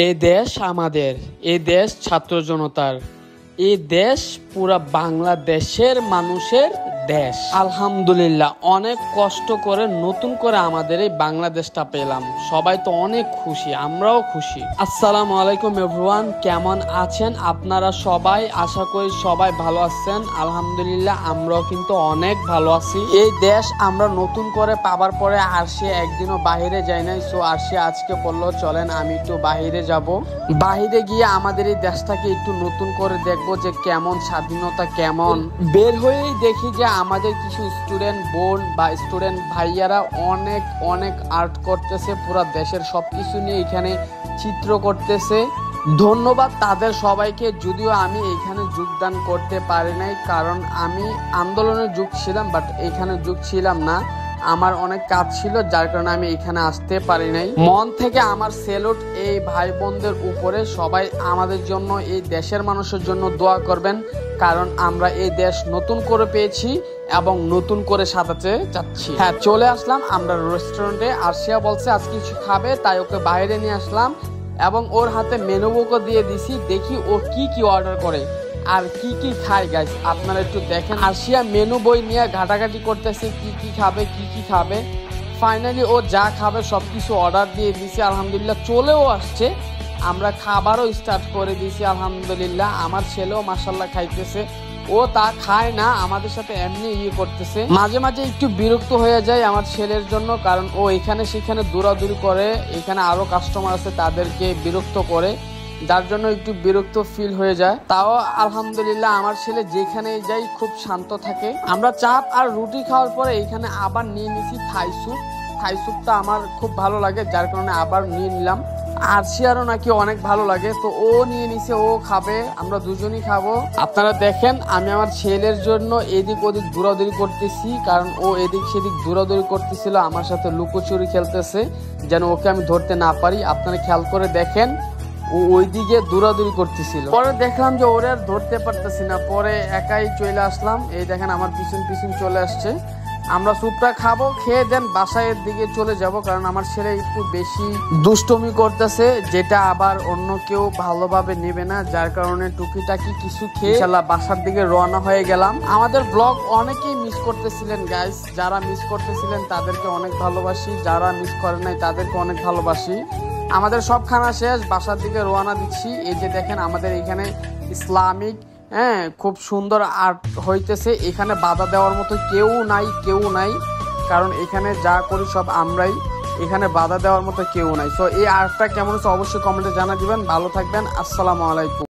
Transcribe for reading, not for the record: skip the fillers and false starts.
এই দেশ আমাদের, এই দেশ ছাত্র জনতার, এই দেশ পুরা বাংলাদেশের মানুষের দেশ। আলহামদুলিল্লাহ, অনেক কষ্ট করে নতুন করে আমাদের এই বাংলাদেশটা পেলাম। সবাই তো অনেক খুশি, আমরাও খুশি। আসসালামু আলাইকুম এভরিওয়ান, কেমন আছেন আপনারা সবাই? আশা করি সবাই ভালো আছেন। আলহামদুলিল্লাহ, আমরাও কিন্তু অনেক ভালো আছি। এই দেশ আমরা নতুন করে পাবার পরে আরশি একদিনও বাহিরে যাই নাই। সো আরশি আজকে বললো চলেন আমি একটু বাহিরে যাব। বাহিরে গিয়ে আমাদের এই দেশটাকে একটু নতুন করে দেখবো যে কেমন স্বাধীনতা, কেমন। বের হয়েই দেখি যে আমাদের কিছু স্টুডেন্ট বোন বা স্টুডেন্ট ভাইয়ারা অনেক অনেক আর্ট করতেছে, পুরো দেশের সবকিছু নিয়ে এখানে চিত্র করতেছে। ধন্যবাদ তাদের সবাইকে। যদিও আমি এখানে যোগদান করতে পারি নাই, কারণ আমি আন্দোলনের যুগ ছিলাম, বাট এখানে যুগ ছিলাম না। আমার অনেক কাজ ছিল, যার কারণে আমি এখানে আসতে পারি নাই। মন থেকে আমার স্যালুট এই ভাই বোনদের উপরে। সবাই আমাদের জন্য, এই দেশের মানুষের জন্য দোয়া করবেন, কারণ আমরা এই দেশ নতুন করে পেয়েছি এবং নতুন করে সাজাতে যাচ্ছি। হ্যাঁ, চলে আসলাম আমরা রেস্টুরেন্টে। আরশিয়া বলছে আজকে কিছু খাবে, তাই ওকে বাইরে নিয়ে আসলাম এবং ওর হাতে মেনু বুকও দিয়ে দিছি। দেখি ও কি কি অর্ডার করে আর কি কি খায় গাইস, আপনারা একটু দেখেন। আরশিয়া মেনু বই নিয়ে ঘাটাঘাটি করতেছে কি কি খাবে, কি কি খাবে। ফাইনালি ও যা খাবে সবকিছু অর্ডার দিয়ে দিছি। আলহামদুলিল্লাহ চলেও আসছে, আমরা খাবারও স্টার্ট করে দিয়েছি। আলহামদুলিল্লাহ আমার ছেলেও মাশাআল্লাহ খাইতেছে। ও তা খায় না, আমাদের সাথে এমনি করতেছে। মাঝে মাঝে একটু বিরক্ত হয়ে যায় আমার ছেলের জন্য, কারণ ও এখানে সেখানে দৌড়াদৌড়ি করে, এখানে আরো কাস্টমার আছে তাদেরকে বিরক্ত করে, যার জন্য একটু বিরক্ত ফিল হয়ে যায়। তাও আলহামদুলিল্লাহ আমার ছেলে যেখানে যাই খুব শান্ত থাকে। আমরা চাপ আর রুটি খাওয়ার পরে এখানে আবার নিয়ে নিছি থাই স্যুপ। থাই স্যুপটা আমার খুব ভালো লাগে, যার কারণে আবার নিয়ে নিলাম। আরশিয়ারও নাকি অনেক ভালো লাগে, তো ও নিয়ে নিছে, ও খাবে, আমরা দুজনই খাবো। আপনারা দেখেন আমি আমার ছেলের জন্য এদিক ওদিক দৌড়াদৌড়ি করতেছি, কারণ ও এদিক সেদিক দৌড়াদৌড়ি করতেছিল, আমার সাথে লুকোচুরি খেলতেছে যেন ওকে আমি ধরতে না পারি। আপনারা খেয়াল করে দেখেন, ও ওইদিকে দৌড়াদৌড়ি করতেছিল। পরে দেখলাম যে ওরে আর ধরতে পারতেছি না, পরে একাই চলে আসলাম। এই দেখেন আমার পিছন পিছন চলে আসছে। আমরা স্যুপটা খাবো, খেয়ে দেন বাসায় দিকে চলে যাব, কারণ আমার ছেলে একটু বেশি দুষ্টমি করতেছে, যেটা আবার অন্য কেউ ভালোভাবে নেবে না, যার কারণে টুকিটাকি কিছু খেয়ে ইনশাআল্লাহ বাসার দিকে রওনা হয়ে গেলাম। আমাদের ব্লগ অনেকেই মিস করতেছিলেন গাইস, যারা মিস করতেছিলেন তাদেরকে অনেক ভালোবাসি, যারা মিস করে নাই তাদেরকে অনেক ভালোবাসি। আমাদের সব খানা শেষ, বাসার দিকে রওনা দিচ্ছি। এই যে দেখেন আমাদের এখানে ইসলামিক খুব সুন্দর আর্ট হইতেছে। এখানে বাধা দেওয়ার মতো কেউ নাই, কারণ এখানে যা করি সব আমরাই, এখানে বাধা দেওয়ার মতো কেউ নাই। সো এই আর্টটা কেমন হচ্ছে অবশ্যই কমেন্টে জানা দিবেন। ভালো থাকবেন, আসসালামু আলাইকুম।